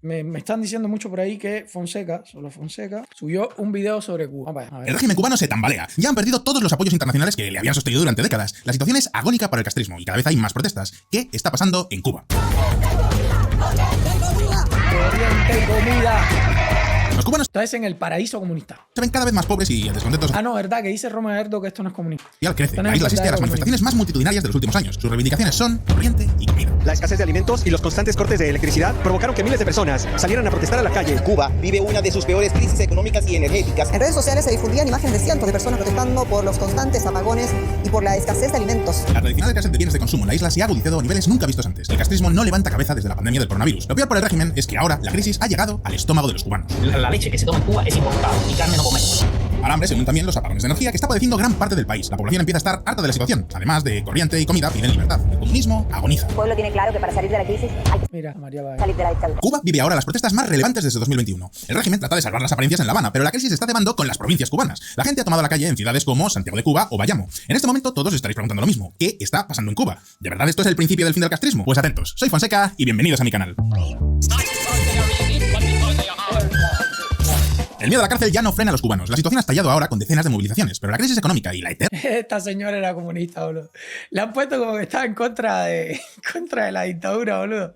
Me están diciendo mucho por ahí que Fonseca, solo Fonseca, subió un video sobre Cuba. A ver. El régimen cubano se tambalea. Ya han perdido todos los apoyos internacionales que le habían sostenido durante décadas. La situación es agónica para el castrismo y cada vez hay más protestas. ¿Qué está pasando en Cuba? Corriente y comida. Los cubanos Estás en el paraíso comunista. se ven cada vez más pobres y el descontento Ah, no, verdad, que dice Roma Erdo que esto no es comunista. social crece. Están La en isla el asiste a las verdadero manifestaciones más multitudinarias de los últimos años. Sus reivindicaciones son corriente y comida. La escasez de alimentos y los constantes cortes de electricidad provocaron que miles de personas salieran a protestar a la calle. Cuba vive una de sus peores crisis económicas y energéticas. En redes sociales se difundían imágenes de cientos de personas protestando por los constantes apagones y por la escasez de alimentos. La tradicional escasez de bienes de consumo en la isla se ha agudizado a niveles nunca vistos antes. El castrismo no levanta cabeza desde la pandemia del coronavirus. Lo peor por el régimen es que ahora la crisis ha llegado al estómago de los cubanos. La leche que se toma en Cuba es importada y carne no comemos. Al hambre se unen también los apagones de energía que está padeciendo gran parte del país. La población empieza a estar harta de la situación. Además de corriente y comida, piden libertad. El comunismo agoniza. El pueblo tiene claro que para salir de la crisis hay que Mira, María va. salir de la dictadura. Cuba vive ahora las protestas más relevantes desde 2021. El régimen trata de salvar las apariencias en La Habana, pero la crisis está cebando con las provincias cubanas. La gente ha tomado la calle en ciudades como Santiago de Cuba o Bayamo. En este momento todos estaréis preguntando lo mismo. ¿Qué está pasando en Cuba? ¿De verdad esto es el principio del fin del castrismo? Pues atentos, soy Fonseca y bienvenidos a mi canal. El miedo a la cárcel ya no frena a los cubanos. La situación ha estallado ahora con decenas de movilizaciones, pero la crisis económica y la eterna Esta señora era comunista, boludo. Le han puesto como que estaba en contra de la dictadura, boludo.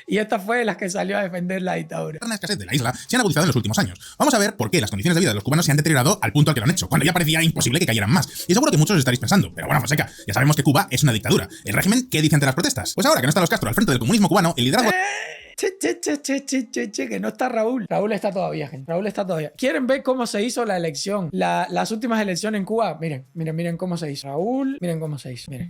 Y esta fue de las que salió a defender la dictadura. escasez de la isla se han agudizado en los últimos años. Vamos a ver por qué las condiciones de vida de los cubanos se han deteriorado al punto al que lo han hecho, cuando ya parecía imposible que cayeran más. Y seguro que muchos os estaréis pensando, pero bueno, Fonseca, ya sabemos que Cuba es una dictadura. ¿El régimen qué dice ante las protestas? Pues ahora que no están los Castro al frente del comunismo cubano, el liderazgo... Che, que no está Raúl. Raúl está todavía, gente. Raúl está todavía. ¿Quieren ver cómo se hizo la elección? Las últimas elecciones en Cuba. Miren cómo se hizo. Raúl, miren cómo se hizo. Miren.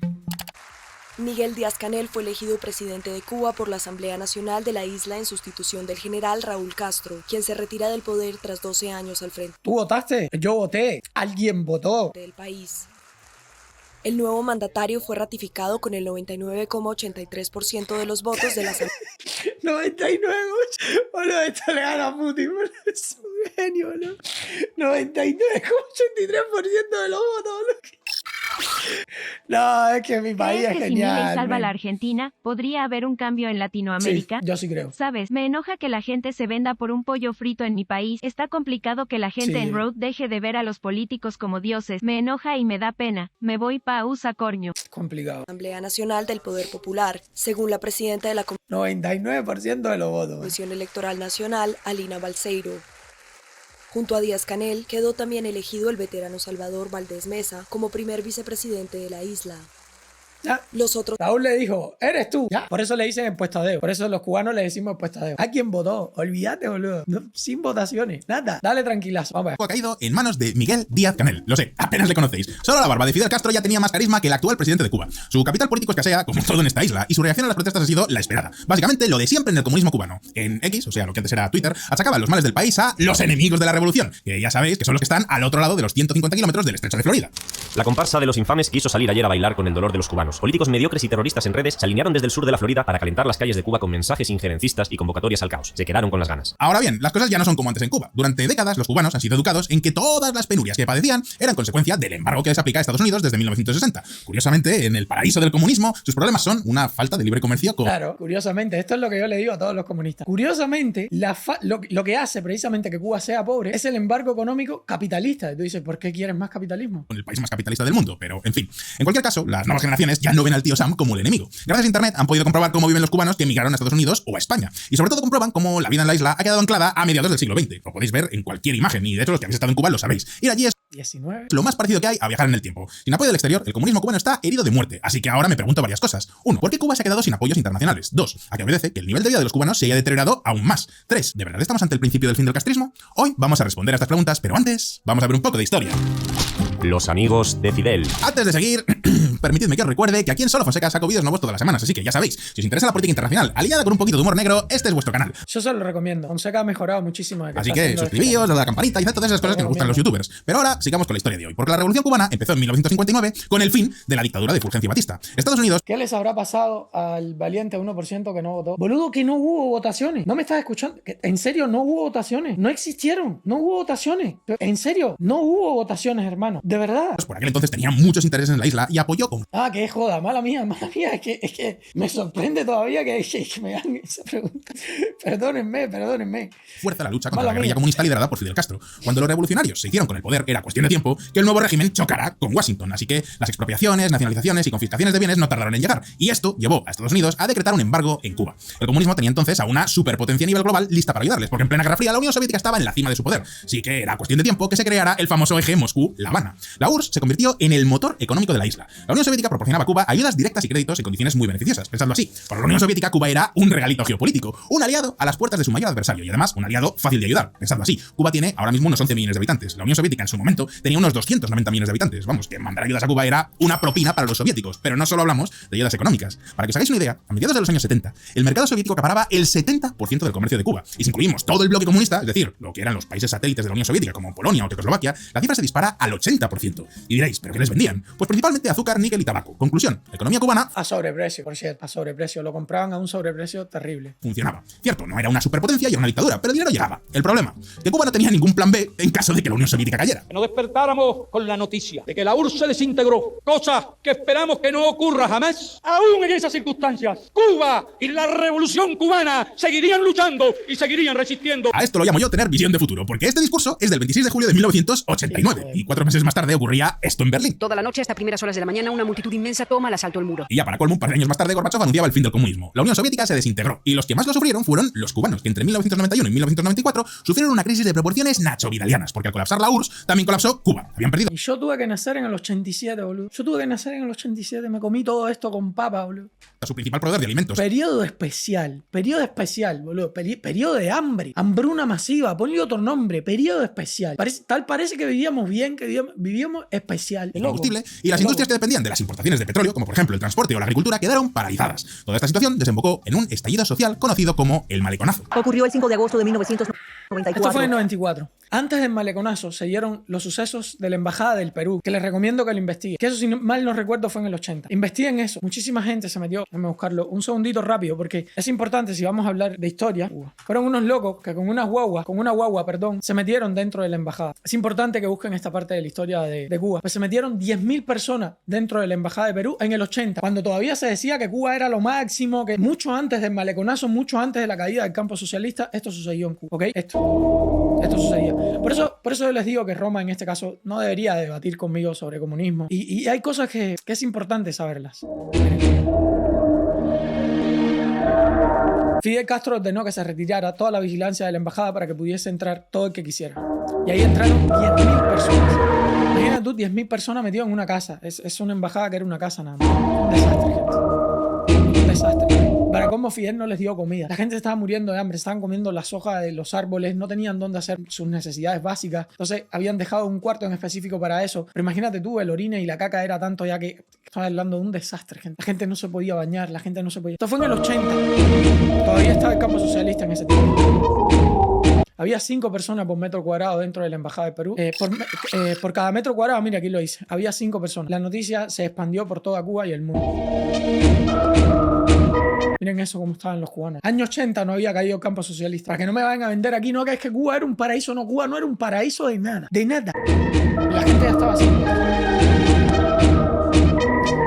Miguel Díaz-Canel fue elegido presidente de Cuba por la Asamblea Nacional de la isla en sustitución del general Raúl Castro, quien se retira del poder tras 12 años al frente. ¿Tú votaste? Yo voté. ¿Alguien votó? Del país. El nuevo mandatario fue ratificado con el 99,83% de los votos de la Asamblea. 99, boludo, esto le gana a Putin, boludo. Es un genio, boludo. 99,83% de los votos, boludo. No, es que mi país es ¿Crees que si genial. Milei salva a la Argentina, podría haber un cambio en Latinoamérica? Sí, yo sí creo. Sabes, me enoja que la gente se venda por un pollo frito en mi país. Está complicado que la gente Sí. en Road deje de ver a los políticos como dioses. Me enoja y me da pena. Me voy pa' USA corño. Complicado. Asamblea Nacional del Poder Popular, según la presidenta de la 99% de los votos. Comisión Electoral Nacional, Alina Balseiro. Junto a Díaz-Canel quedó también elegido el veterano Salvador Valdés Mesa como primer vicepresidente de la isla. Ya. Los otros Raúl le dijo, eres tú. Ya. Por eso le dicen el puestadeo. Por eso los cubanos le decimos el puestadeo. ¿A quién votó? Olvídate, boludo. No, sin votaciones. Nada. Dale tranquilazo. Vamos a ver. ha caído en manos de Miguel Díaz-Canel. Lo sé, apenas le conocéis. Solo la barba de Fidel Castro ya tenía más carisma que el actual presidente de Cuba. Su capital político escasea, como todo en esta isla, y su reacción a las protestas ha sido la esperada. Básicamente lo de siempre en el comunismo cubano. En X, o sea, lo que antes era Twitter, achacaban los males del país a los enemigos de la revolución, que ya sabéis que son los que están al otro lado de los 150 kilómetros del estrecho de Florida. La comparsa de los infames quiso salir ayer a bailar con el dolor de los cubanos. Políticos mediocres y terroristas en redes se alinearon desde el sur de la Florida para calentar las calles de Cuba con mensajes injerencistas y convocatorias al caos. Se quedaron con las ganas. Ahora bien, las cosas ya no son como antes en Cuba. Durante décadas los cubanos han sido educados en que todas las penurias que padecían eran consecuencia del embargo que les aplica a Estados Unidos desde 1960. Curiosamente, en el paraíso del comunismo, sus problemas son una falta de libre comercio con... Claro, curiosamente, esto es lo que yo le digo a todos los comunistas. Curiosamente, lo que hace precisamente que Cuba sea pobre es el embargo económico capitalista. Y tú dices, ¿por qué quieres más capitalismo? Con el país más capitalista del mundo, pero en fin. En cualquier caso, las nuevas generaciones ya no ven al tío Sam como el enemigo. Gracias a internet han podido comprobar cómo viven los cubanos que emigraron a Estados Unidos o a España. Y sobre todo comprueban cómo la vida en la isla ha quedado anclada a mediados del siglo XX. Lo podéis ver en cualquier imagen, y de hecho los que habéis estado en Cuba lo sabéis. Ir allí es 19. lo más parecido que hay a viajar en el tiempo. Sin apoyo del exterior, el comunismo cubano está herido de muerte. Así que ahora me pregunto varias cosas. 1. ¿Por qué Cuba se ha quedado sin apoyos internacionales? 2. ¿A qué obedece que el nivel de vida de los cubanos se haya deteriorado aún más? 3. ¿De verdad estamos ante el principio del fin del castrismo? Hoy vamos a responder a estas preguntas, pero antes vamos a ver un poco de historia. Los amigos de Fidel. Antes de seguir, permitidme que os recuerde que aquí en Solo Fonseca saco vídeos nuevos todas las semanas, así que ya sabéis, si os interesa la política internacional aliada con un poquito de humor negro, este es vuestro canal. Yo se lo recomiendo. Fonseca ha mejorado muchísimo. Así que suscribíos, dale a la campanita y haced todas esas cosas que nos gustan los youtubers. Pero ahora sigamos con la historia de hoy, porque la Revolución Cubana empezó en 1959 con el fin de la dictadura de Fulgencio Batista. Estados Unidos... ¿Qué les habrá pasado al valiente 1% que no votó? Boludo, que no hubo votaciones. ¿No me estás escuchando? En serio, no hubo votaciones. No existieron. No hubo votaciones. En serio, no hubo votaciones, hermano. De verdad. Por aquel entonces tenía muchos intereses en la isla y apoyó con... Ah, que joda, mala mía, es que me sorprende todavía que me hagan esa pregunta. Perdónenme. fuerza la lucha contra la guerrilla comunista liderada por Fidel Castro. Cuando los revolucionarios se hicieron con el poder, era cuestión de tiempo que el nuevo régimen chocara con Washington, así que las expropiaciones, nacionalizaciones y confiscaciones de bienes no tardaron en llegar, y esto llevó a Estados Unidos a decretar un embargo en Cuba. El comunismo tenía entonces a una superpotencia a nivel global lista para ayudarles, porque en plena Guerra Fría la Unión Soviética estaba en la cima de su poder, así que era cuestión de tiempo que se creara el famoso eje Moscú-La Habana. La URSS se convirtió en el motor económico de la isla. La Unión Soviética proporcionaba a Cuba ayudas directas y créditos en condiciones muy beneficiosas. Pensadlo así, para la Unión Soviética Cuba era un regalito geopolítico, un aliado a las puertas de su mayor adversario y además un aliado fácil de ayudar. Pensadlo así, Cuba tiene ahora mismo unos 11 millones de habitantes. La Unión Soviética en su momento tenía unos 290 millones de habitantes. Vamos, que mandar ayudas a Cuba era una propina para los soviéticos, pero no solo hablamos de ayudas económicas. Para que os hagáis una idea, a mediados de los años 70, el mercado soviético acaparaba el 70% del comercio de Cuba. Y si incluimos todo el bloque comunista, es decir, lo que eran los países satélites de la Unión Soviética como Polonia o Checoslovaquia, la cifra se dispara al 80%. Y diréis, ¿pero qué les vendían? Pues principalmente azúcar, níquel y tabaco. Conclusión, la economía cubana a sobreprecio, por cierto, a sobreprecio. Lo compraban a un sobreprecio terrible. Funcionaba. Cierto, no era una superpotencia y era una dictadura, pero el dinero llegaba. El problema, que Cuba no tenía ningún plan B en caso de que la Unión Soviética cayera. Que nos despertáramos con la noticia de que la URSS se desintegró, cosa que esperamos que no ocurra jamás. Aún en esas circunstancias, Cuba y la revolución cubana seguirían luchando y seguirían resistiendo. A esto lo llamo yo tener visión de futuro, porque este discurso es del 26 de julio de 1989, y 4 meses más tarde ocurría esto en Berlín. Toda la noche hasta primeras horas de la mañana una multitud inmensa toma al asalto al muro. Y ya para colmo, un par de años más tarde, Gorbachov anunciaba el fin del comunismo. La Unión Soviética se desintegró, y los que más lo sufrieron fueron los cubanos, que entre 1991 y 1994 sufrieron una crisis de proporciones nacho-vidalianas, porque al colapsar la URSS, también colapsó Cuba. Habían perdido. Y yo tuve que nacer en el 87, boludo. Me comí todo esto con papa, boludo. Su principal proveedor de alimentos. Periodo especial, boludo. Periodo de hambre, hambruna masiva, ponle otro nombre, periodo especial. Parece que vivíamos bien, que vivíamos especial. El combustible y las industrias que dependían de las importaciones de petróleo, como por ejemplo el transporte o la agricultura, quedaron paralizadas. Toda esta situación desembocó en un estallido social conocido como el maleconazo. Ocurrió el 5 de agosto de 1994. Esto fue en 94. Antes del maleconazo se dieron los sucesos de la Embajada del Perú, que les recomiendo que lo investiguen. Que eso, si mal no recuerdo, fue en el 80. Investiguen eso. Muchísima gente se metió. Déjame buscarlo un segundito rápido, porque es importante si vamos a hablar de historia. Fueron unos locos que con una guagua, se metieron dentro de la embajada. Es importante que busquen esta parte de la historia de Cuba. Pues se metieron 10.000 personas dentro de la Embajada de Perú en el 80, cuando todavía se decía que Cuba era lo máximo, que mucho antes del maleconazo, mucho antes de la caída del campo socialista, esto sucedió en Cuba, ¿ok? Esto sucedía. Por eso yo les digo que Roma en este caso no debería debatir conmigo sobre comunismo. Y hay cosas que es importante saberlas. Fidel Castro ordenó que se retirara toda la vigilancia de la embajada para que pudiese entrar todo el que quisiera. Y ahí entraron 10.000 personas. Imagínate tú, 10.000 personas metidas en una casa. Es una embajada que era una casa nada más. Un desastre, gente. Un desastre. Para cómo Fidel no les dio comida. La gente se estaba muriendo de hambre, estaban comiendo las hojas de los árboles, no tenían dónde hacer sus necesidades básicas. Entonces habían dejado un cuarto en específico para eso. Pero imagínate tú, el orine y la caca era tanto ya que estaba hablando de un desastre, gente. La gente no se podía bañar, la gente no se podía... Esto fue en el 80. Todavía estaba el campo socialista en ese tiempo. Había 5 personas por metro cuadrado dentro de la Embajada de Perú. Por cada metro cuadrado, mira, aquí lo hice. Había 5 personas. La noticia se expandió por toda Cuba y el mundo. Miren eso, cómo estaban los cubanos. Año 80 no había caído el campo socialista. Para que no me vayan a vender aquí, no, que es que Cuba era un paraíso. No, Cuba no era un paraíso de nada. De nada. La gente ya estaba haciendo.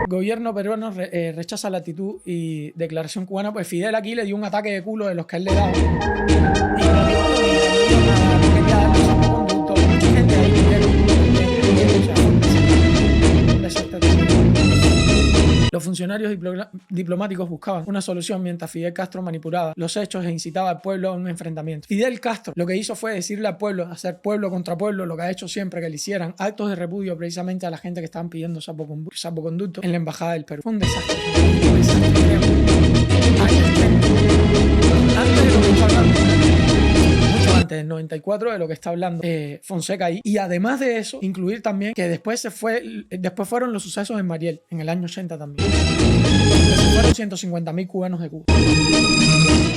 El gobierno peruano rechaza la actitud y declaración cubana, pues Fidel aquí le dio un ataque de culo de los que él le daba. Y no dio nada, no quería darle un conducto. Mucha gente ahí los funcionarios diplomáticos buscaban una solución mientras Fidel Castro manipulaba los hechos e incitaba al pueblo a un enfrentamiento. Fidel Castro lo que hizo fue decirle al pueblo, hacer pueblo contra pueblo, lo que ha hecho siempre, que le hicieran actos de repudio precisamente a la gente que estaban pidiendo salvoconducto en la Embajada del Perú. Fue un desastre. Antes de lo que está hablando, mucho antes del 94 de lo que está hablando Fonseca ahí. Y además de eso, incluir también que después fueron los sucesos en Mariel, en el año 80 también. Se fueron 150.000 cubanos de Cuba.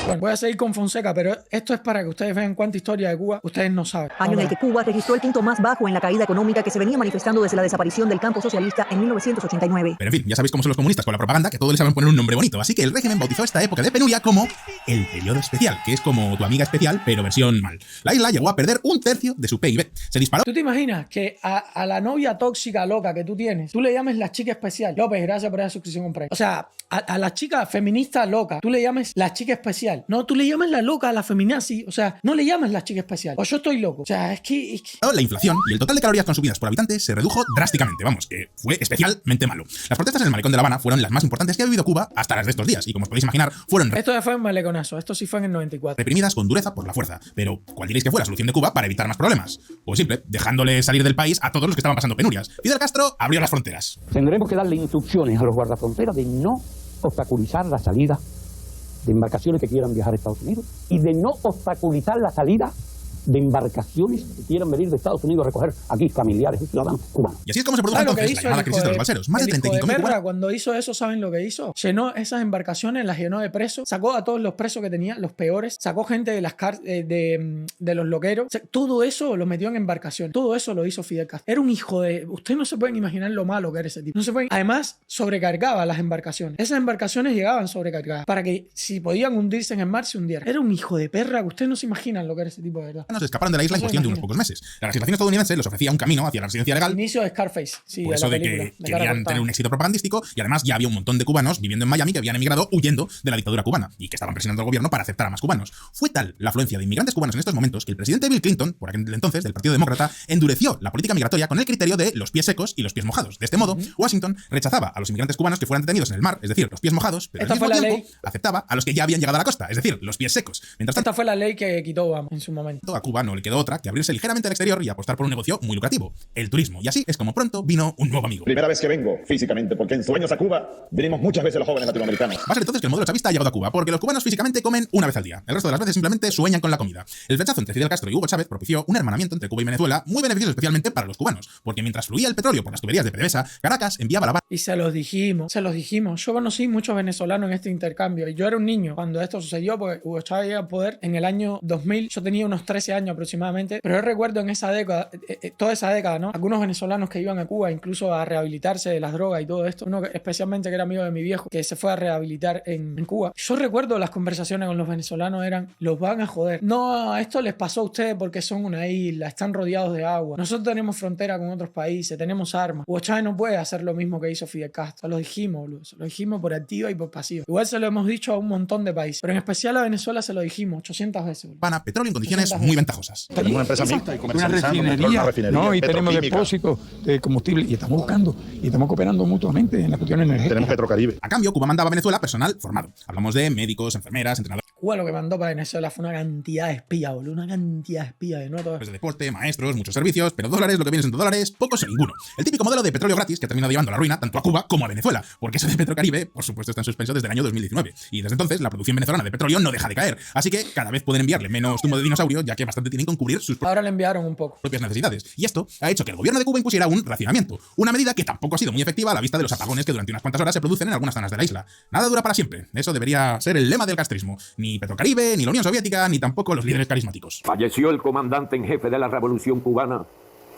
Bueno, voy a seguir con Fonseca, pero esto es para que ustedes vean cuánta historia de Cuba ustedes no saben. Año en el que Cuba registró el punto más bajo en la caída económica que se venía manifestando desde la desaparición del campo socialista en 1989. Pero en fin, ya sabéis cómo son los comunistas con la propaganda, que a todo les saben poner un nombre bonito, así que el régimen bautizó esta época de penuria como el periodo especial, que es como tu amiga especial, pero versión mal. La isla llegó a perder 1/3 de su PIB. Se disparó. ¿Tú te imaginas que a la novia tóxica loca que tú tienes, tú le llames la chica especial? López, gracias por esa suscripción con Prime. O sea, a la chica feminista loca, tú le llames la chica especial. No, tú le llamas la loca a la feminazi. O sea, no le llamas la chica especial. O yo estoy loco. O sea, es que... La inflación y el total de calorías consumidas por habitante se redujo drásticamente. Vamos, que fue especialmente malo. Las protestas en el malecón de La Habana fueron las más importantes que ha vivido Cuba hasta las de estos días. Y como os podéis imaginar, fueron... Esto ya fue un maleconazo. Esto sí fue en el 94. Reprimidas con dureza por la fuerza. Pero, ¿cuál diréis que fue la solución de Cuba para evitar más problemas? Pues simple, dejándole salir del país a todos los que estaban pasando penurias. Fidel Castro abrió las fronteras. Tendremos que darle instrucciones a los guardafronteras de no obstaculizar la salida de embarcaciones que quieran viajar a Estados Unidos y de no obstaculizar la salida de embarcaciones que quieran venir de Estados Unidos a recoger aquí familiares y ciudadanos cubanos. Y así es como se produjo entonces la llamada crisis de los balseros. Más de 35.000 cubanos. Cuando hizo eso, ¿saben lo que hizo? Llenó esas embarcaciones, las llenó de presos, sacó a todos los presos que tenía, los peores, sacó gente de las de los loqueros. O sea, todo eso lo metió en embarcaciones. Todo eso lo hizo Fidel Castro. Era un hijo de... Ustedes no se pueden imaginar lo malo que era ese tipo. No se pueden... Además, sobrecargaba las embarcaciones. Esas embarcaciones llegaban sobrecargadas para que si podían hundirse en el mar, se hundieran. Era un hijo de perra que ustedes no se imaginan lo que era ese tipo de verdad. Se escaparon de la isla en cuestión de unos pocos meses. La legislación estadounidense les ofrecía un camino hacia la residencia legal. Inicio de Scarface, sí, por eso de que querían tener un éxito propagandístico, y además ya había un montón de cubanos viviendo en Miami que habían emigrado huyendo de la dictadura cubana y que estaban presionando al gobierno para aceptar a más cubanos. Fue tal la afluencia de inmigrantes cubanos en estos momentos que el presidente Bill Clinton, por aquel entonces del Partido Demócrata, endureció la política migratoria con el criterio de los pies secos y los pies mojados. De este modo, Washington rechazaba a los inmigrantes cubanos que fueran detenidos en el mar, es decir, los pies mojados, pero al mismo tiempo aceptaba a los que ya habían llegado a la costa, es decir, los pies secos. Mientras tanto, esta fue la ley que quitó Obama en su momento. A Cuba no le quedó otra que abrirse ligeramente al exterior y apostar por un negocio muy lucrativo, el turismo. Y así es como pronto vino un nuevo amigo. Primera vez que vengo físicamente, porque en sueños a Cuba venimos muchas veces los jóvenes latinoamericanos. Va a ser entonces que el modelo chavista ha llegado a Cuba, porque los cubanos físicamente comen una vez al día. El resto de las veces simplemente sueñan con la comida. El flechazo entre Fidel Castro y Hugo Chávez propició un hermanamiento entre Cuba y Venezuela muy beneficioso especialmente para los cubanos, porque mientras fluía el petróleo por las tuberías de PDVSA, Caracas enviaba la... Y se los dijimos. Yo conocí muchos venezolanos en este intercambio y yo era un niño cuando esto sucedió, porque Hugo Chávez llegó al poder en el año 2000. Yo tenía unos 13 años aproximadamente, pero yo recuerdo en esa década, toda esa década, ¿no? Algunos venezolanos que iban a Cuba incluso a rehabilitarse de las drogas y todo esto. Uno especialmente que era amigo de mi viejo, que se fue a rehabilitar en Cuba. Yo recuerdo las conversaciones con los venezolanos eran: los van a joder. No, esto les pasó a ustedes porque son una isla, están rodeados de agua. Nosotros tenemos frontera con otros países, tenemos armas. Hugo Chávez no puede hacer lo mismo que hizo Fidel Castro. Lo dijimos, boludo. Lo dijimos por activa y por pasiva. Igual se lo hemos dicho a un montón de países, pero en especial a Venezuela se lo dijimos 800 veces. Boludo. Van a petróleo en condiciones muy ventajosas. Tenemos una empresa mixta y comercializamos una refinería, ¿no? Y tenemos depósitos de combustible y estamos buscando y estamos cooperando mutuamente en la cuestión energética. Tenemos Petrocaribe. A cambio, Cuba mandaba a Venezuela personal formado. Hablamos de médicos, enfermeras, entrenadores. Cuba lo que mandó para Venezuela fue una cantidad de espías, boludo. Una cantidad de espías de no todo. De deporte, maestros, muchos servicios, pero dólares, lo que viene siendo dólares, pocos o ninguno. El típico modelo de petróleo gratis que ha terminado llevando a la ruina tanto a Cuba como a Venezuela, porque eso de Petrocaribe, por supuesto, está en suspenso desde el año 2019. Y desde entonces la producción venezolana de petróleo no deja de caer. Así que cada vez pueden enviarle menos zumo de dinosaurio, ya que bastante tienen que cubrir sus Ahora le enviaron un poco. propias necesidades. Y esto ha hecho que el gobierno de Cuba impusiera un racionamiento, una medida que tampoco ha sido muy efectiva a la vista de los apagones que durante unas cuantas horas se producen en algunas zonas de la isla. Nada dura para siempre. Eso debería ser el lema del castrismo. Ni Petrocaribe, ni la Unión Soviética, ni tampoco los líderes carismáticos. Falleció el comandante en jefe de la Revolución Cubana,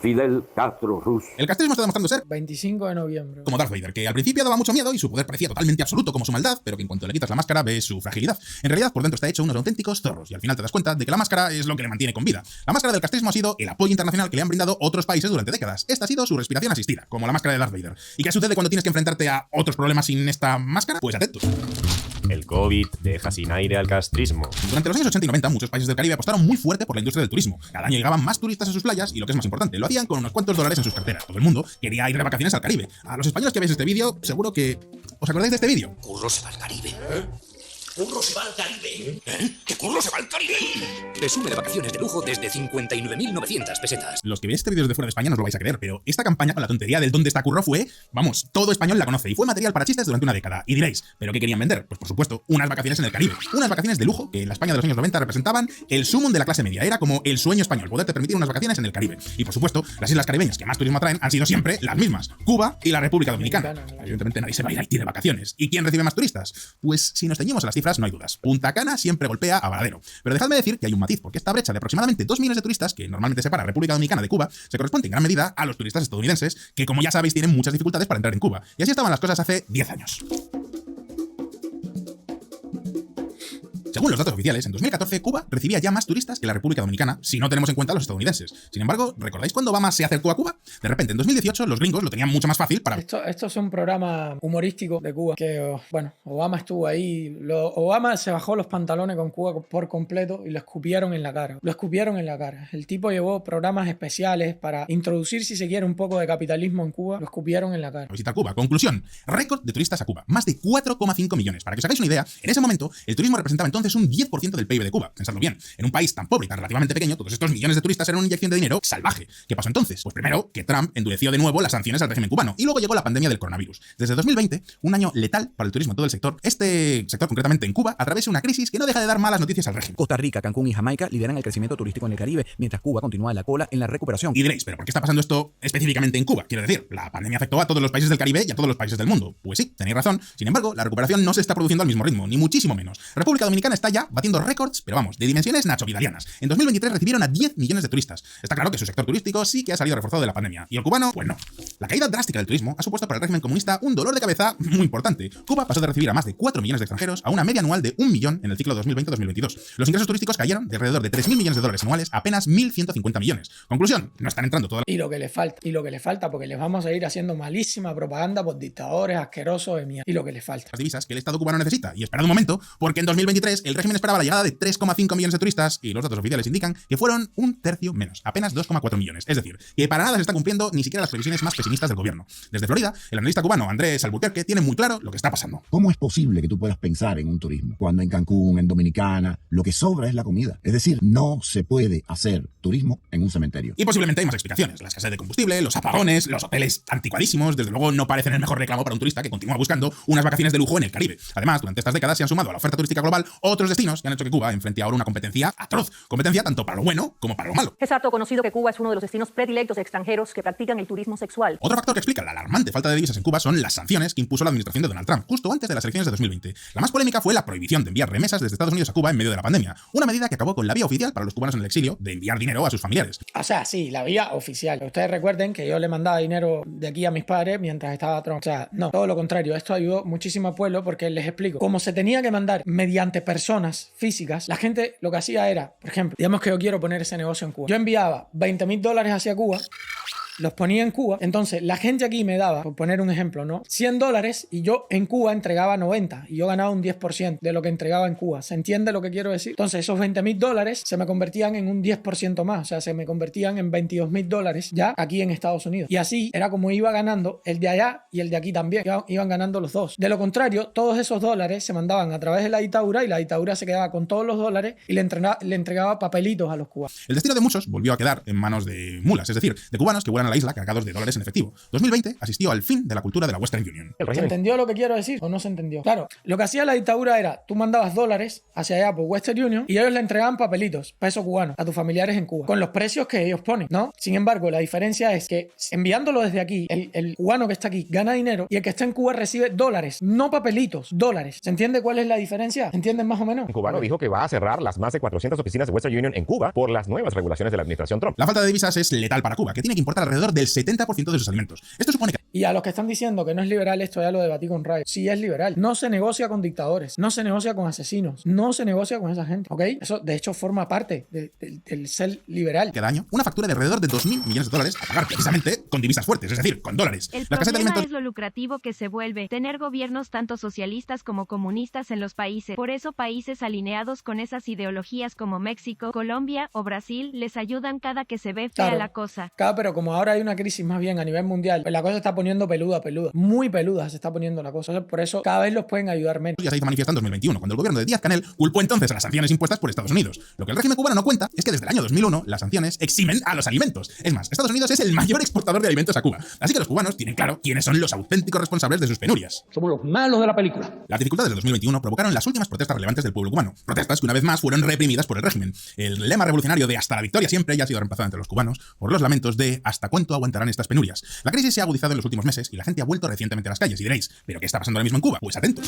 Fidel Castro Ruz. El castrismo está demostrando ser 25 de noviembre. como Darth Vader, que al principio daba mucho miedo y su poder parecía totalmente absoluto como su maldad, pero que en cuanto le quitas la máscara ves su fragilidad. En realidad, por dentro está hecho unos auténticos zorros y al final te das cuenta de que la máscara es lo que le mantiene con vida. La máscara del castrismo ha sido el apoyo internacional que le han brindado otros países durante décadas. Esta ha sido su respiración asistida, como la máscara de Darth Vader. ¿Y qué sucede cuando tienes que enfrentarte a otros problemas sin esta máscara? Pues atentos. El COVID deja sin aire al castrismo. Durante los años 80 y 90, muchos países del Caribe apostaron muy fuerte por la industria del turismo. Cada año llegaban más turistas a sus playas y, lo que es más importante, lo hacían con unos cuantos dólares en sus carteras. Todo el mundo quería ir de vacaciones al Caribe. A los españoles que veis este vídeo, seguro que os acordáis de este vídeo. Curros al Caribe. Curro se va al Caribe. ¿Qué Curro se va al Caribe? Presume de vacaciones de lujo desde 59.900 pesetas. Los que veáis este vídeo desde fuera de España no os lo vais a creer, pero esta campaña con la tontería del ¿dónde está Curro? Fue, vamos, todo español la conoce y fue material para chistes durante una década. Y diréis, ¿pero qué querían vender? Pues por supuesto, unas vacaciones en el Caribe. Unas vacaciones de lujo que en la España de los años 90 representaban el sumum de la clase media. Era como el sueño español, poderte permitir unas vacaciones en el Caribe. Y por supuesto, las islas caribeñas que más turismo atraen han sido siempre las mismas: Cuba y la República Dominicana. Evidentemente nadie se va a ir a Haití de vacaciones. ¿Y quién recibe más turistas? Pues si nos ceñimos a las cifras, no hay dudas. Punta Cana siempre golpea a Varadero. Pero dejadme decir que hay un matiz, porque esta brecha de aproximadamente 2 millones de turistas que normalmente separa República Dominicana de Cuba se corresponde en gran medida a los turistas estadounidenses, que como ya sabéis tienen muchas dificultades para entrar en Cuba. Y así estaban las cosas hace 10 años. Según los datos oficiales, en 2014 Cuba recibía ya más turistas que la República Dominicana, si no tenemos en cuenta a los estadounidenses. Sin embargo, ¿recordáis cuando Obama se acercó a Cuba? De repente, en 2018 los gringos lo tenían mucho más fácil para... Esto es un programa humorístico de Cuba, que, bueno, Obama estuvo ahí. Obama se bajó los pantalones con Cuba por completo y lo escupieron en la cara. Lo escupieron en la cara. El tipo llevó programas especiales para introducir, si se quiere, un poco de capitalismo en Cuba. Lo escupieron en la cara. Visita Cuba. Conclusión: récord de turistas a Cuba. Más de 4,5 millones. Para que os hagáis una idea, en ese momento el turismo representaba entonces un 10% del PIB de Cuba. Pensadlo bien. En un país tan pobre y tan relativamente pequeño, todos estos millones de turistas eran una inyección de dinero salvaje. ¿Qué pasó entonces? Pues primero, que Trump endureció de nuevo las sanciones al régimen cubano. Y luego llegó la pandemia del coronavirus. Desde 2020, un año letal para el turismo en todo el sector. Este sector, concretamente en Cuba, atraviesa una crisis que no deja de dar malas noticias al régimen. Costa Rica, Cancún y Jamaica lideran el crecimiento turístico en el Caribe, mientras Cuba continúa en la cola en la recuperación. Y diréis, ¿pero por qué está pasando esto específicamente en Cuba? Quiero decir, la pandemia afectó a todos los países del Caribe y a todos los países del mundo. Pues sí, tenéis razón. Sin embargo, la recuperación no se está produciendo al mismo ritmo, ni muchísimo menos. República Dominicana está ya batiendo récords, pero vamos, de dimensiones nachovidarianas. En 2023 recibieron a 10 millones de turistas. Está claro que su sector turístico sí que ha salido reforzado de la pandemia. ¿Y el cubano? Pues no. La caída drástica del turismo ha supuesto para el régimen comunista un dolor de cabeza muy importante. Cuba pasó de recibir a más de 4 millones de extranjeros a una media anual de 1 millón en el ciclo 2020-2022. Los ingresos turísticos cayeron de alrededor de 3.000 millones de dólares anuales a apenas 1.150 millones. Conclusión: no están entrando todas. Y lo que le falta, porque les vamos a ir haciendo malísima propaganda por dictadores asquerosos de mierda. Y lo que le falta. Las divisas que el Estado cubano necesita. Y esperad un momento, porque en 2023 el régimen esperaba la llegada de 3,5 millones de turistas y los datos oficiales indican que fueron un tercio menos, apenas 2,4 millones. Es decir, que para nada se está cumpliendo ni siquiera las previsiones más pesimistas del gobierno. Desde Florida, el analista cubano Andrés Albuquerque tiene muy claro lo que está pasando. ¿Cómo es posible que tú puedas pensar en un turismo cuando en Cancún, en Dominicana, lo que sobra es la comida? Es decir, no se puede hacer turismo en un cementerio. Y posiblemente hay más explicaciones: la escasez de combustible, los apagones, los hoteles anticuadísimos, desde luego no parecen el mejor reclamo para un turista que continúa buscando unas vacaciones de lujo en el Caribe. Además, durante estas décadas se han sumado a la oferta turística global otros destinos que han hecho que Cuba enfrente ahora una competencia atroz. Competencia tanto para lo bueno como para lo malo. Es harto conocido que Cuba es uno de los destinos predilectos de extranjeros que practican el turismo sexual. Otro factor que explica la alarmante falta de divisas en Cuba son las sanciones que impuso la administración de Donald Trump justo antes de las elecciones de 2020. La más polémica fue la prohibición de enviar remesas desde Estados Unidos a Cuba en medio de la pandemia, una medida que acabó con la vía oficial para los cubanos en el exilio de enviar dinero a sus familiares. O sea, sí, la vía oficial. Ustedes recuerden que yo le mandaba dinero de aquí a mis padres mientras estaba Trump. O sea, no, todo lo contrario. Esto ayudó muchísimo al pueblo porque les explico. Como se tenía que mandar mediante personas físicas, la gente lo que hacía era, por ejemplo, digamos que yo quiero poner ese negocio en Cuba. Yo enviaba $20,000 hacia Cuba, los ponía en Cuba, entonces la gente aquí me daba, por poner un ejemplo, ¿no? $100 y yo en Cuba entregaba 90 y yo ganaba un 10% de lo que entregaba en Cuba. ¿Se entiende lo que quiero decir? Entonces esos $20,000 se me convertían en un 10% más, o sea, se me convertían en $22,000 ya aquí en Estados Unidos. Y así era como iba ganando el de allá y el de aquí también. Iban ganando los dos. De lo contrario, todos esos dólares se mandaban a través de la dictadura y la dictadura se quedaba con todos los dólares y le entregaba papelitos a los cubanos. El destino de muchos volvió a quedar en manos de mulas, es decir, de cubanos que vuelan a la isla cargados de dólares en efectivo. 2020 asistió al fin de la cultura de la Western Union. ¿Se entendió lo que quiero decir o no se entendió? Claro, lo que hacía la dictadura era, tú mandabas dólares hacia allá por Western Union y ellos le entregaban papelitos, peso cubano, a tus familiares en Cuba, con los precios que ellos ponen, ¿no? Sin embargo, la diferencia es que enviándolo desde aquí, el cubano que está aquí gana dinero y el que está en Cuba recibe dólares, no papelitos, dólares. ¿Se entiende cuál es la diferencia? ¿Entienden más o menos? Un cubano dijo que va a cerrar las más de 400 oficinas de Western Union en Cuba por las nuevas regulaciones de la administración Trump. La falta de divisas es letal para Cuba, que tiene que importar alrededor del 70% de sus alimentos. Esto supone que... Y a los que están diciendo que no es liberal, esto ya lo debatí con Ray. Sí es liberal. No se negocia con dictadores, no se negocia con asesinos, no se negocia con esa gente, ¿ok? Eso de hecho forma parte del ser liberal. Cada año una factura de alrededor de 2.000 millones de dólares a pagar precisamente con divisas fuertes, es decir, con dólares. El problema es lo lucrativo que se vuelve tener gobiernos tanto socialistas como comunistas en los países. Por eso países alineados con esas ideologías como México, Colombia o Brasil les ayudan cada que se ve fea la cosa. Claro, pero como ahora hay una crisis más bien a nivel mundial, pues la cosa está poniendo poniendo peluda. Muy peluda se está poniendo la cosa. Por eso cada vez los pueden ayudar menos. Ya se hizo manifiesta en 2021, cuando el gobierno de Díaz-Canel culpó entonces a las sanciones impuestas por Estados Unidos. Lo que el régimen cubano no cuenta es que desde el año 2001 las sanciones eximen a los alimentos. Es más, Estados Unidos es el mayor exportador de alimentos a Cuba. Así que los cubanos tienen claro quiénes son los auténticos responsables de sus penurias. Somos los malos de la película. Las dificultades de 2021 provocaron las últimas protestas relevantes del pueblo cubano. Protestas que una vez más fueron reprimidas por el régimen. El lema revolucionario de hasta la victoria siempre ya ha sido reemplazado entre los cubanos por los lamentos de hasta cuánto aguantarán estas penurias. La crisis se ha agudizado en los últimos meses y la gente ha vuelto recientemente a las calles. Y diréis, ¿pero qué está pasando ahora mismo en Cuba? Pues atentos.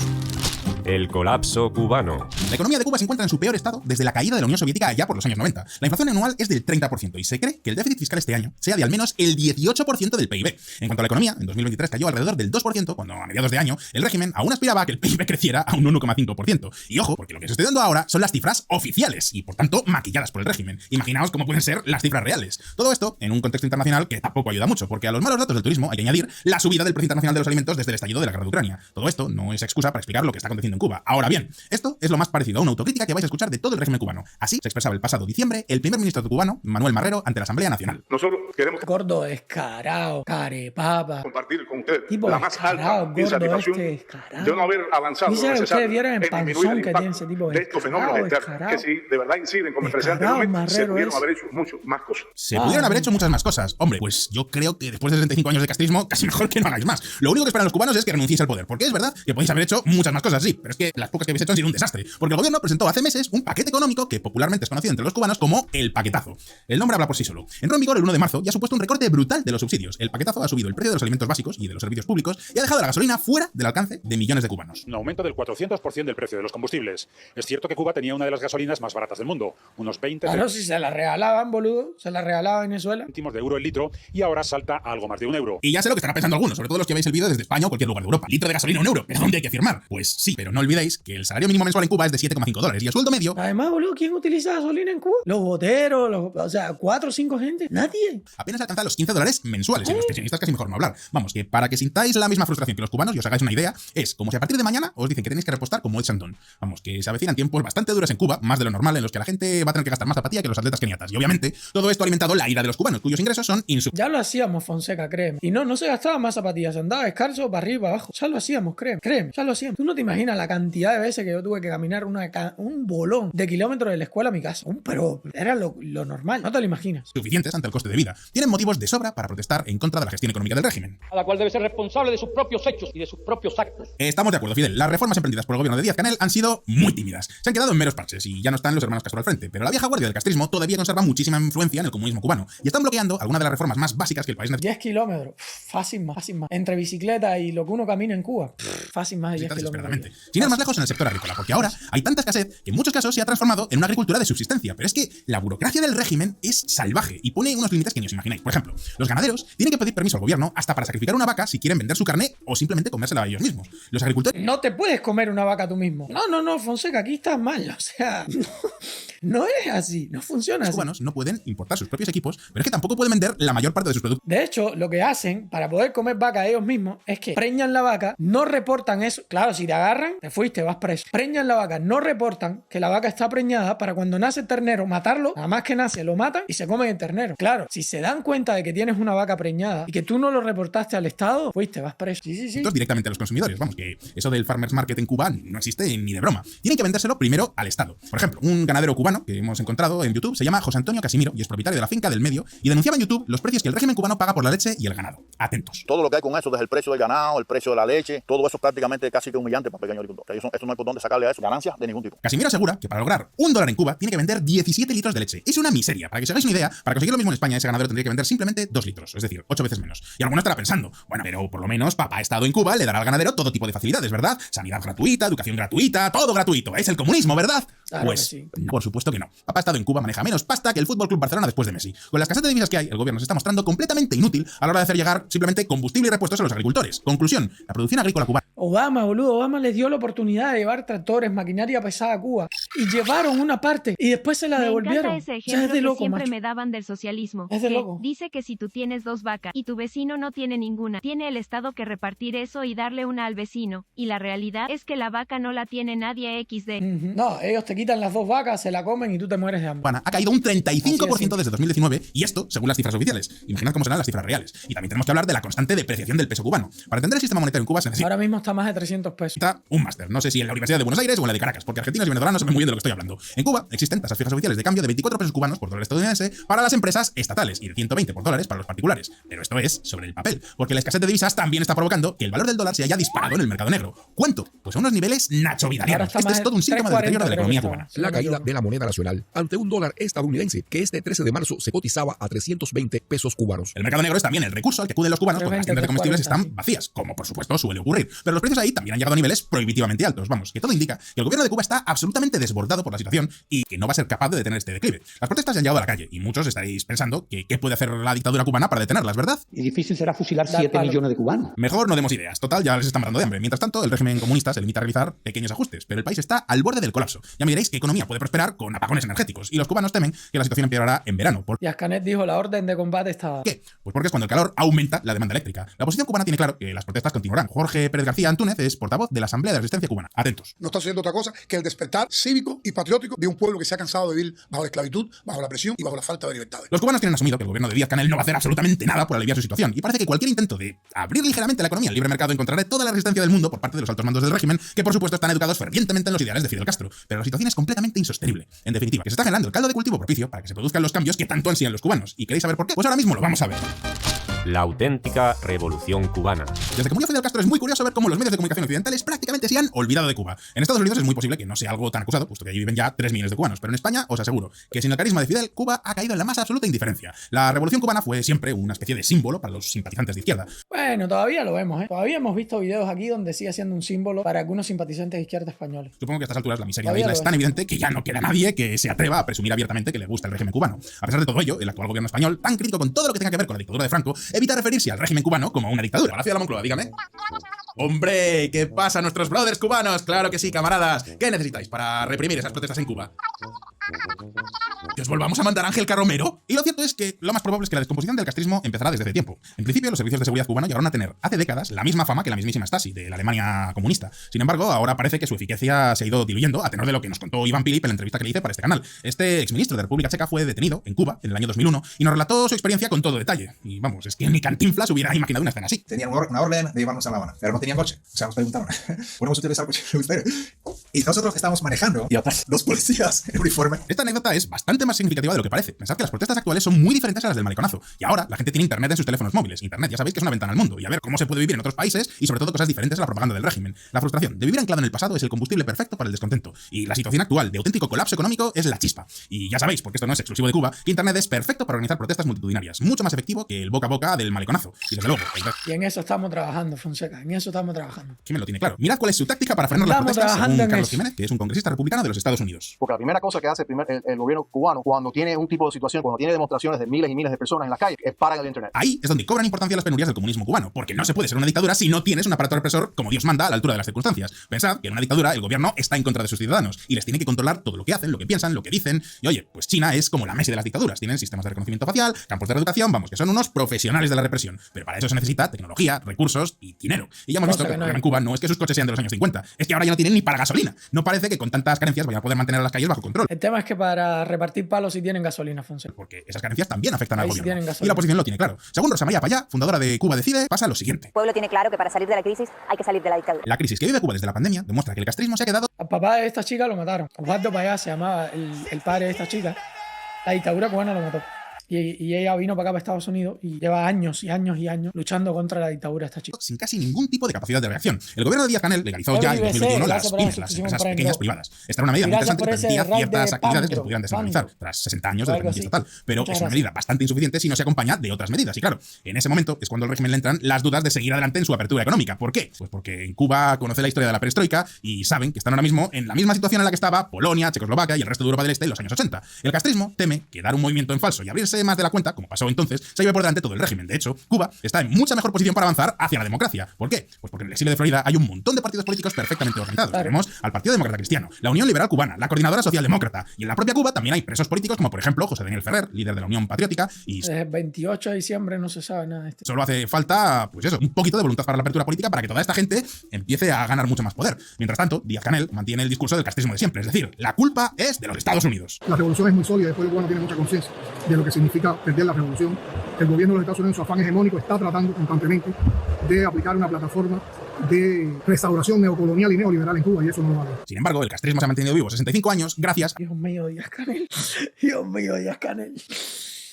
El colapso cubano. La economía de Cuba se encuentra en su peor estado desde la caída de la Unión Soviética allá por los años 90. La inflación anual es del 30% y se cree que el déficit fiscal este año sea de al menos el 18% del PIB. En cuanto a la economía, en 2023 cayó alrededor del 2%, cuando a mediados de año el régimen aún aspiraba a que el PIB creciera a un 1,5%. Y ojo, porque lo que se está dando ahora son las cifras oficiales y por tanto maquilladas por el régimen. Imaginaos cómo pueden ser las cifras reales. Todo esto en un contexto internacional que tampoco ayuda mucho, porque a los malos datos del turismo hay que añadir la subida del precio internacional de los alimentos desde el estallido de la guerra de Ucrania. Todo esto no es excusa para explicar lo que está aconteciendo en Cuba. Ahora bien, esto es lo más parecido a una autocrítica que vais a escuchar de todo el régimen cubano. Así se expresaba el pasado diciembre el primer ministro cubano, Manuel Marrero, ante la Asamblea Nacional. Nosotros queremos gordo descarado, carepapa, compartir con usted tipo la más alta insatisfacción de no haber avanzado lo necesario en disminuir el impacto de estos fenómenos externos, que si de verdad inciden como precisamente se pudieron haber hecho mucho más cosas. Se pudieron haber hecho muchas más cosas. Hombre, pues yo creo que después de 65 años de castrismo, casi mejor que no hagáis más. Lo único que esperan los cubanos es que renunciéis al poder, porque es verdad que podéis haber hecho muchas más cosas, sí, pero es que las pocas que habéis hecho han sido un desastre, porque el gobierno presentó hace meses un paquete económico que popularmente es conocido entre los cubanos como el paquetazo. El nombre habla por sí solo. Entró en vigor el 1 de marzo y ha supuesto un recorte brutal de los subsidios. El paquetazo ha subido el precio de los alimentos básicos y de los servicios públicos y ha dejado la gasolina fuera del alcance de millones de cubanos. Un aumento del 400% del precio de los combustibles. Es cierto que Cuba tenía una de las gasolinas más baratas del mundo, unos 20 claro, si se la regalaban, boludo, se la regalaba Venezuela. Céntimos de euro el litro y ahora salta a algo más de €1. Y ya sé lo que estará pensando algunos, sobre todo los que veis el vídeo desde España o cualquier lugar de Europa. Litro de gasolina €1, ¿pero dónde hay que firmar? Pues sí, pero no olvidéis que el salario mínimo mensual en Cuba es de $7,5 y el sueldo medio... Además, boludo, ¿quién utiliza gasolina en Cuba? Los boteros, o sea, 4 o 5 gente, nadie. Apenas alcanza los $15 mensuales y los pensionistas casi mejor no hablar. Vamos, que para que sintáis la misma frustración que los cubanos y os hagáis una idea, es como si a partir de mañana os dicen que tenéis que repostar como Ed Sandón. Vamos, que se avecinan tiempos bastante duros en Cuba, más de lo normal, en los que la gente va a tener que gastar más zapatilla que los atletas keniatas. Y obviamente, todo esto ha alimentado la ira de los cubanos, cuyos ingresos son insuficientes. Ya lo hacíamos, Fonseca, créeme. Y no se gastaba más zapatillas, se andaba descalzo para arriba y para abajo. Ya lo hacíamos, créeme, ya lo hacíamos. Tú no te imaginas la cantidad de veces que yo tuve que caminar un bolón de kilómetros de la escuela a mi casa. Pero era lo normal, no te lo imaginas. Suficientes ante el coste de vida. Tienen motivos de sobra para protestar en contra de la gestión económica del régimen. A la cual debe ser responsable de sus propios hechos y de sus propios actos. Estamos de acuerdo, Fidel. Las reformas emprendidas por el gobierno de Díaz-Canel han sido muy tímidas. Se han quedado en meros parches y ya no están los hermanos Castro al frente. Pero la vieja guardia del castrismo todavía conserva muchísima influencia en el comunismo cubano y están bloqueando algunas de las reformas más básicas que el país necesita. 10 kilómetros, fácil más. Entre bicicleta y lo que uno camina en Cuba, fácil más de 10 kilómetros. Sin ir más lejos en el sector agrícola, porque ahora hay tanta escasez que en muchos casos se ha transformado en una agricultura de subsistencia. Pero es que la burocracia del régimen es salvaje y pone unos límites que ni os imagináis. Por ejemplo, los ganaderos tienen que pedir permiso al gobierno hasta para sacrificar una vaca si quieren vender su carne o simplemente comérsela a ellos mismos. Los agricultores... No te puedes comer una vaca tú mismo. No, Fonseca, aquí estás mal. O sea, no es así, no funciona así. Los cubanos no pueden importar sus propios equipos, pero es que tampoco pueden vender la mayor parte de sus productos. De hecho, lo que hacen para poder comer vaca ellos mismos es que preñan la vaca, no reportan eso. Claro, si te agarran, te fuiste, vas preso. Preñan la vaca, no reportan que la vaca está preñada para cuando nace el ternero, matarlo, nada más que nace, lo matan y se comen el ternero. Claro, si se dan cuenta de que tienes una vaca preñada y que tú no lo reportaste al Estado, fuiste, vas preso. Sí. Directamente a los consumidores. Vamos, que eso del farmers market en Cuba no existe ni de broma. Tienen que vendérselo primero al Estado. Por ejemplo, un ganadero cubano que hemos encontrado en YouTube se llama José Antonio Casimiro y es propietario de la finca del Medio y denunciaba en YouTube los precios que el régimen cubano paga por la leche y el ganado. Atentos. Todo lo que hay con eso, desde el precio del ganado, el precio de la leche, todo eso prácticamente casi que humillante para pequeños agricultores. Eso no hay por dónde sacarle a eso ganancias de ningún tipo. Casimiro asegura que para lograr $1 en Cuba tiene que vender 17 litros de leche. Es una miseria. Para que os hagáis una idea, para conseguir lo mismo en España, ese ganadero tendría que vender simplemente 2 litros, es decir, 8 veces menos. Y alguno estará pensando, bueno, pero por lo menos papá ha estado en Cuba, le dará al ganadero todo tipo de facilidades, ¿verdad? Sanidad gratuita, educación gratuita, todo gratuito. Es el comunismo, ¿verdad? Claro pues, sí. No, por supuesto que no. Papá ha estado en Cuba, maneja menos pasta que el FC Barcelona después de Messi. Con la escasez de divisas que hay, el gobierno se está mostrando completamente inútil a la hora de hacer llegar simplemente combustible y repuestos a los agricultores. Conclusión, la producción agrícola cubana. Obama les dio la oportunidad de llevar tractores, maquinaria pesada a Cuba y llevaron una parte y después se la devolvieron. Me encanta ese ejemplo de loco, que siempre macho. me daban del socialismo. Es de loco. Dice que si tú tienes 2 vacas y tu vecino no tiene ninguna, tiene el Estado que repartir eso y darle una al vecino. Y la realidad es que la vaca no la tiene nadie XD. No, ellos te quitan las 2 vacas, se la comen y tú te mueres de hambre. Ha caído un 35% desde 2019 y esto según las cifras oficiales. Imaginad cómo serán las cifras reales. Y también tenemos que hablar de la constante depreciación del peso cubano. Para entender el sistema monetario en Cuba se necesita... Ahora mismo está más de 300 pesos. Está un máster, no sé si en la Universidad de Buenos Aires o en la de Caracas, porque argentinos y venezolanos saben muy bien de lo que estoy hablando. En Cuba existen tasas fijas oficiales de cambio de 24 pesos cubanos por dólar estadounidense para las empresas estatales y de 120 por dólares para los particulares. Pero esto es sobre el papel, porque la escasez de divisas también está provocando que el valor del dólar se haya disparado en el mercado negro. ¿Cuánto? Pues a unos niveles nachovidarianos. Este es todo un síntoma del deterioro de la economía cubana. La caída de la moneda nacional ante un dólar estadounidense que este 13 de marzo se cotizaba a 320 pesos cubanos. El mercado negro es también el recurso al que acuden los cubanos cuando las tiendas de comestibles están vacías, como por supuesto suele ocurrir. Pero los precios ahí también han llegado a niveles prohibitivamente altos. Vamos, que todo indica que el gobierno de Cuba está absolutamente desbordado por la situación y que no va a ser capaz de detener este declive. Las protestas ya han llegado a la calle y muchos estaréis pensando que qué puede hacer la dictadura cubana para detenerlas, ¿verdad? Y difícil será fusilar 7 millones de cubanos. Mejor no demos ideas. Total, ya les están matando de hambre. Mientras tanto, el régimen comunista se limita a realizar pequeños ajustes, pero el país está al borde del colapso. Ya me diréis que economía puede prosperar con apagones energéticos y los cubanos temen que la situación empeorará en verano. Díaz-Canel dijo la orden de combate está... ¿Qué? Pues porque es cuando el calor aumenta la demanda eléctrica. La oposición cubana tiene claro que las protestas continuarán. Jorge Pérez García Antúnez es portavoz de la Asamblea de Resistencia Cubana. Atentos. No está haciendo otra cosa que el despertar cívico y patriótico de un pueblo que se ha cansado de vivir bajo la esclavitud, bajo la presión y bajo la falta de libertades. Los cubanos tienen asumido que el gobierno de Díaz-Canel no va a hacer absolutamente nada por aliviar su situación y parece que cualquier intento de abrir ligeramente la economía al libre mercado encontrará toda la resistencia del mundo por parte de los altos mandos del régimen, que por supuesto están educados fervientemente en los ideales de Fidel Castro. Pero la situación es completamente insostenible. En definitiva, que se está generando el caldo de cultivo propicio para que se produzcan los cambios que tanto ansían los cubanos. ¿Y queréis saber por qué? Pues ahora mismo lo vamos a ver. La auténtica revolución cubana. Desde que murió Fidel Castro es muy curioso ver cómo los medios de comunicación occidentales prácticamente se han olvidado de Cuba. En Estados Unidos es muy posible que no sea algo tan acusado, puesto que allí viven ya 3 millones de cubanos, pero en España os aseguro que sin el carisma de Fidel, Cuba ha caído en la más absoluta indiferencia. La revolución cubana fue siempre una especie de símbolo para los simpatizantes de izquierda. Bueno, todavía lo vemos, ¿eh? Todavía hemos visto videos aquí donde sigue siendo un símbolo para algunos simpatizantes de izquierda españoles. Supongo que a estas alturas la miseria de la isla es tan evidente que ya no queda nadie que se atreva a presumir abiertamente que le gusta el régimen cubano. A pesar de todo ello, el actual gobierno español, tan crítico con todo lo que tenga que ver con la dictadura de Franco, evita referirse al régimen cubano como una dictadura. Palacio de la Moncloa, dígame. ¡Hombre! ¿Qué pasa, nuestros brothers cubanos? Claro que sí, camaradas. ¿Qué necesitáis para reprimir esas protestas en Cuba? ¿Que os volvamos a mandar a Ángel Carromero? Y lo cierto es que lo más probable es que la descomposición del castrismo empezará desde hace tiempo. En principio, los servicios de seguridad cubanos llegaron a tener hace décadas la misma fama que la mismísima Stasi, de la Alemania comunista. Sin embargo, ahora parece que su eficacia se ha ido diluyendo a tenor de lo que nos contó Iván Pilip en la entrevista que le hice para este canal. Este exministro de República Checa fue detenido en Cuba en el año 2001 y nos relató su experiencia con todo detalle. Y vamos, es que ni Cantinflas hubiera imaginado una escena así. Tenían una orden de llevarnos a La Habana, pero no tenían coche. O sea, nos preguntaron, ¿podemos utilizar coche? Y nosotros estábamos manejando y atrás dos policías en uniforme. Esta anécdota es bastante más significativa de lo que parece. Pensad que las protestas actuales son muy diferentes a las del mariconazo. Y ahora la gente tiene internet en sus teléfonos móviles. Internet, ya sabéis que es una ventana al mundo. Y a ver cómo se puede vivir en otros países y sobre todo cosas diferentes a la propaganda del régimen. La frustración de vivir anclado en el pasado es el combustible perfecto para el descontento. Y la situación actual de auténtico colapso económico es la chispa. Y ya sabéis, porque esto no es exclusivo de Cuba, que internet es perfecto para organizar protestas multitudinarias. Mucho más efectivo que el boca a boca del mariconazo. Y desde luego... Y en eso estamos trabajando, Fonseca. En eso estamos trabajando. ¿Quién me lo tiene claro? Mirad cuál es su táctica para frenar las protestas, según Carlos Jiménez, que es un congresista republicano de los Estados Unidos. Porque la primera cosa que hace el gobierno cubano cuando tiene un tipo de situación, cuando tiene demostraciones de miles y miles de personas en la calle, es parar el internet. Ahí es donde cobran importancia las penurias del comunismo cubano, porque no se puede ser una dictadura si no tienes un aparato represor como Dios manda a la altura de las circunstancias. Pensad que en una dictadura el gobierno está en contra de sus ciudadanos y les tiene que controlar todo lo que hacen, lo que piensan, lo que dicen. Y oye, pues China es como la Messi de las dictaduras. Tienen sistemas de reconocimiento facial, campos de reeducación, vamos, que son unos profesionales de la represión. Pero para eso se necesita tecnología, recursos y dinero. Y ya hemos visto que el problema en Cuba no es que sus coches sean de los años 50, es que ahora ya no tienen ni para gasolina. No parece que con tantas carencias vayan a poder mantener a las calles bajo control. El tema es que para repartir palos sí tienen gasolina, Fonseca. Porque esas carencias también afectan al gobierno. Y la oposición lo tiene claro. Según Rosa María Payá, fundadora de Cuba Decide, pasa lo siguiente. El pueblo tiene claro que para salir de la crisis hay que salir de la dictadura. La crisis que vive Cuba desde la pandemia demuestra que el castrismo se ha quedado... Al papá de esta chica lo mataron. Osvaldo Payá se llamaba el padre de esta chica. La dictadura cubana lo mató. Y ella vino para acá, para Estados Unidos, y lleva años y años y años luchando contra la dictadura de esta chica. Sin casi ningún tipo de capacidad de reacción. El gobierno de Díaz-Canel legalizó ya en 2021 las pymes, las empresas pequeñas privadas. Esta era una medida muy interesante que permitía ciertas actividades que se pudieran descentralizar tras 60 años de dependencia estatal. Pero es una medida bastante insuficiente si no se acompaña de otras medidas. Y claro, en ese momento es cuando al régimen le entran las dudas de seguir adelante en su apertura económica. ¿Por qué? Pues porque en Cuba conoce la historia de la perestroika y saben que están ahora mismo en la misma situación en la que estaba Polonia, Checoslovaquia y el resto de Europa del Este en los años 80. El castrismo teme que dar un movimiento en falso y abrirse más de la cuenta, como pasó entonces, se lleva por delante todo el régimen. De hecho, Cuba está en mucha mejor posición para avanzar hacia la democracia. ¿Por qué? Pues porque en el exilio de Florida hay un montón de partidos políticos perfectamente organizados. Tenemos al Partido Demócrata Cristiano, la Unión Liberal Cubana, la Coordinadora Socialdemócrata, y en la propia Cuba también hay presos políticos como por ejemplo José Daniel Ferrer, líder de la Unión Patriótica, y desde el 28 de diciembre no se sabe nada de esto. Solo hace falta, pues eso, un poquito de voluntad para la apertura política para que toda esta gente empiece a ganar mucho más poder. Mientras tanto, Díaz-Canel mantiene el discurso del castrismo de siempre, es decir, la culpa es de los Estados Unidos. La revolución es muy sólida, el pueblo cubano tiene mucha conciencia de lo que significa significa perder la revolución. El gobierno de los Estados Unidos, en su afán hegemónico, está tratando constantemente de aplicar una plataforma de restauración neocolonial y neoliberal en Cuba, y eso no lo va a hacer. Sin embargo, el castrismo se ha mantenido vivo 65 años gracias... Dios mío, Díaz-Canel. Dios mío, Díaz-Canel.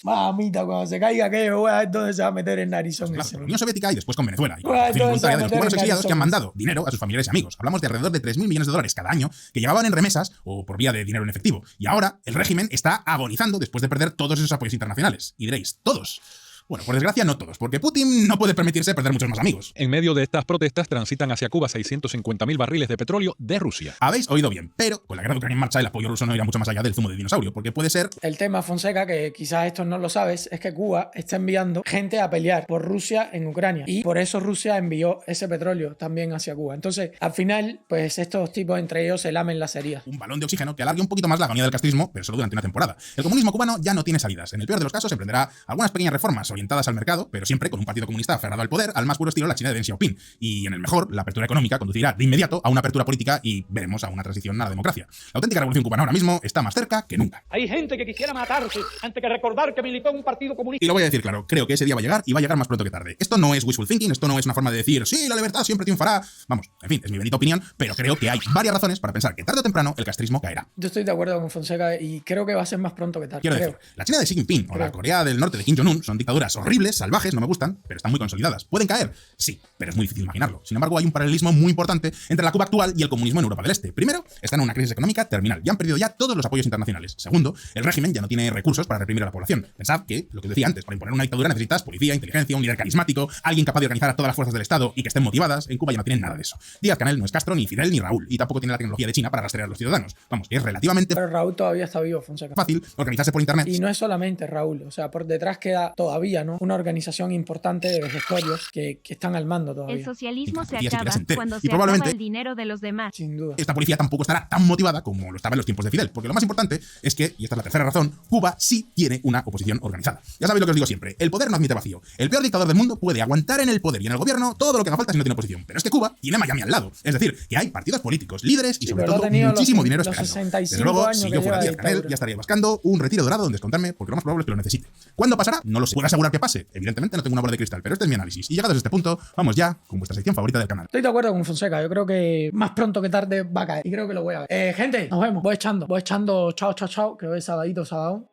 Mamita, cuando se caiga aquello, voy a ver dónde se va a meter el narizón. Con la Unión Soviética y después con Venezuela. Y con la acción voluntaria de los cubanos exiliados que han mandado dinero a sus familiares y amigos. Hablamos de alrededor de 3.000 millones de dólares cada año que llegaban en remesas o por vía de dinero en efectivo. Y ahora el régimen está agonizando después de perder todos esos apoyos internacionales. Y diréis, ¿todos? Bueno, por desgracia no todos, porque Putin no puede permitirse perder muchos más amigos. En medio de estas protestas transitan hacia Cuba 650.000 barriles de petróleo de Rusia. Habéis oído bien, pero con la guerra de Ucrania en marcha el apoyo ruso no irá mucho más allá del zumo de dinosaurio, porque puede ser... El tema, Fonseca, que quizás esto no lo sabes, es que Cuba está enviando gente a pelear por Rusia en Ucrania y por eso Rusia envió ese petróleo también hacia Cuba. Entonces, al final, pues estos tipos entre ellos se lamen las heridas. Un balón de oxígeno que alargue un poquito más la agonía del castrismo, pero solo durante una temporada. El comunismo cubano ya no tiene salidas. En el peor de los casos se emprenderá algunas pequeñas reformas orientadas al mercado, pero siempre con un partido comunista aferrado al poder, al más puro estilo la China de Deng Xiaoping. Y en el mejor, la apertura económica conducirá de inmediato a una apertura política y veremos a una transición a la democracia. La auténtica revolución cubana ahora mismo está más cerca que nunca. Hay gente que quisiera matarse antes que recordar que militó en un partido comunista. Y lo voy a decir claro, creo que ese día va a llegar y va a llegar más pronto que tarde. Esto no es wishful thinking, esto no es una forma de decir, sí, la libertad siempre triunfará. Vamos, en fin, es mi bendita opinión, pero creo que hay varias razones para pensar que tarde o temprano el castrismo caerá. Yo estoy de acuerdo con Fonseca y creo que va a ser más pronto que tarde. Quiero decir, la China de Xi Jinping o la Corea del Norte de Kim Jong-un son dictaduras horribles, salvajes, no me gustan, pero están muy consolidadas. ¿Pueden caer? Sí, pero es muy difícil imaginarlo. Sin embargo, hay un paralelismo muy importante entre la Cuba actual y el comunismo en Europa del Este. Primero, están en una crisis económica terminal y han perdido ya todos los apoyos internacionales. Segundo, el régimen ya no tiene recursos para reprimir a la población. Pensad que, lo que os decía antes, para imponer una dictadura necesitas policía, inteligencia, un líder carismático, alguien capaz de organizar a todas las fuerzas del Estado y que estén motivadas. En Cuba ya no tienen nada de eso. Díaz-Canel no es Castro, ni Fidel, ni Raúl, y tampoco tiene la tecnología de China para rastrear a los ciudadanos. Vamos, que es relativamente... Pero Raúl todavía está vivo, Fonseca. Fácil organizarse por internet. Y no es solamente Raúl, o sea, por detrás queda todavía, ¿no?, una organización importante de gestorios que están al mando todavía. El socialismo se acaba cuando y se acaba el dinero de los demás. Sin duda. Esta policía tampoco estará tan motivada como lo estaba en los tiempos de Fidel, porque lo más importante es que, y esta es la tercera razón, Cuba sí tiene una oposición organizada. Ya sabéis lo que os digo siempre, el poder no admite vacío. El peor dictador del mundo puede aguantar en el poder y en el gobierno todo lo que haga falta si no tiene oposición, pero es que Cuba tiene Miami al lado. Es decir, que hay partidos políticos, líderes y sobre todo muchísimo dinero esperando. Desde luego, si yo fuera Díaz-Canel, ya estaría buscando un retiro dorado donde esconderme, porque lo más probable es que lo necesite. ¿Cuándo pasará? No lo sé. ¿Puedo asegurar que pase? Evidentemente no tengo una bola de cristal, pero este es mi análisis. Y llegados a este punto, vamos ya con vuestra sección favorita del canal. Estoy de acuerdo con Fonseca, yo creo que más pronto que tarde va a caer y creo que lo voy a ver. Gente, nos vemos. Voy echando. Chao, que hoy es sabadito, sábado.